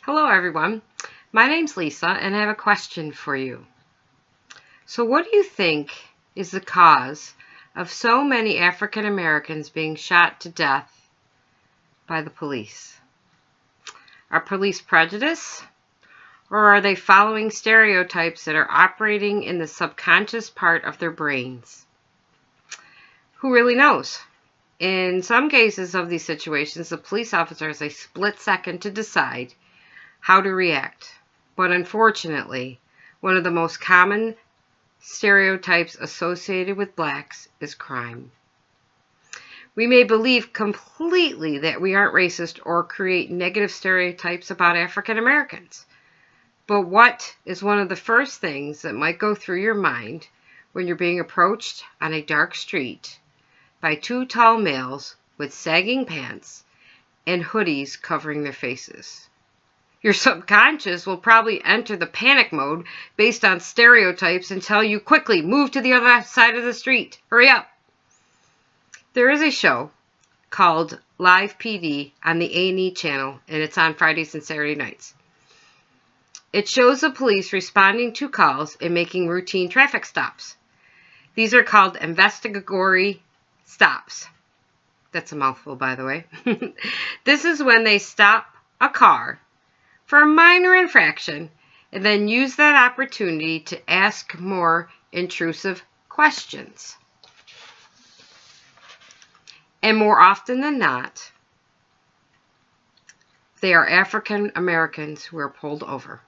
Hello everyone, my name's Lisa and I have a question for you. So what do you think is the cause of so many African Americans being shot to death by the police? Are police prejudice, or are they following stereotypes that are operating in the subconscious part of their brains? Who really knows? In some cases of these situations, the police officer has a split second to decide how to react. But unfortunately, one of the most common stereotypes associated with blacks is crime. We may believe completely that we aren't racist or create negative stereotypes about African Americans. But what is one of the first things that might go through your mind when you're being approached on a dark street by two tall males with sagging pants and hoodies covering their faces? Your subconscious will probably enter the panic mode based on stereotypes and tell you quickly, move to the other side of the street. Hurry up. There is a show called Live PD on the A&E channel, and it's on Fridays and Saturday nights. It shows the police responding to calls and making routine traffic stops. These are called investigatory stops. That's a mouthful, by the way. This is when they stop a car for a minor infraction and then use that opportunity to ask more intrusive questions. And more often than not, they are African Americans who are pulled over.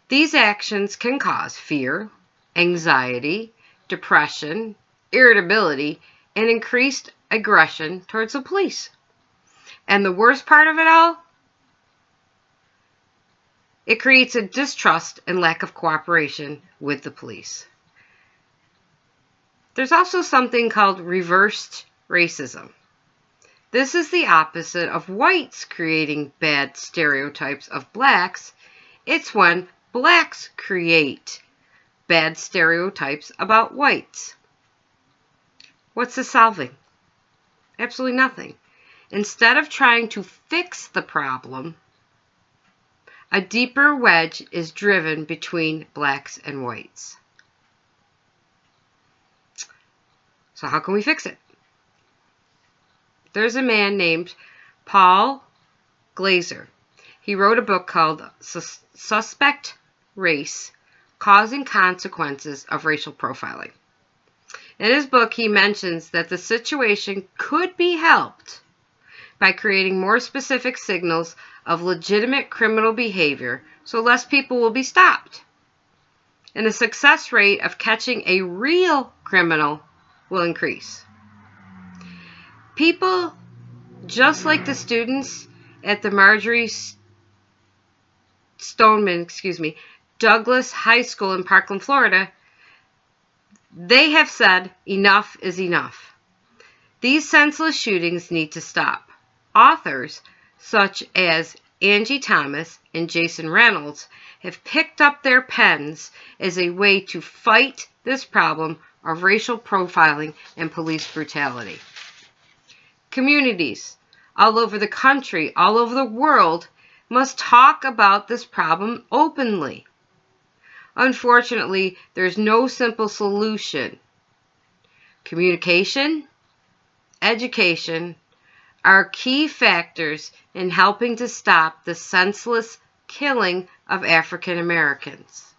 These actions can cause fear, anxiety, depression, irritability, and increased aggression towards the police. And the worst part of it all, it creates a distrust and lack of cooperation with the police. There's also something called reversed racism. This is the opposite of whites creating bad stereotypes of blacks. It's when blacks create bad stereotypes about whites. What's the solving? Absolutely nothing. Instead of trying to fix the problem, a deeper wedge is driven between blacks and whites. So how can we fix it? There's a man named Paul Glaser. He wrote a book called Suspect Race: Cause and Consequences of Racial Profiling. In his book, he mentions that the situation could be helped by creating more specific signals of legitimate criminal behavior so less people will be stopped. And the success rate of catching a real criminal will increase. People, just like the students at the Marjorie Stoneman, Douglas High School in Parkland, Florida, they have said enough is enough. These senseless shootings need to stop. Authors such as Angie Thomas and Jason Reynolds have picked up their pens as a way to fight this problem of racial profiling and police brutality. Communities all over the country, all over the world, must talk about this problem openly. Unfortunately, there's no simple solution. Communication, education are key factors in helping to stop the senseless killing of African Americans.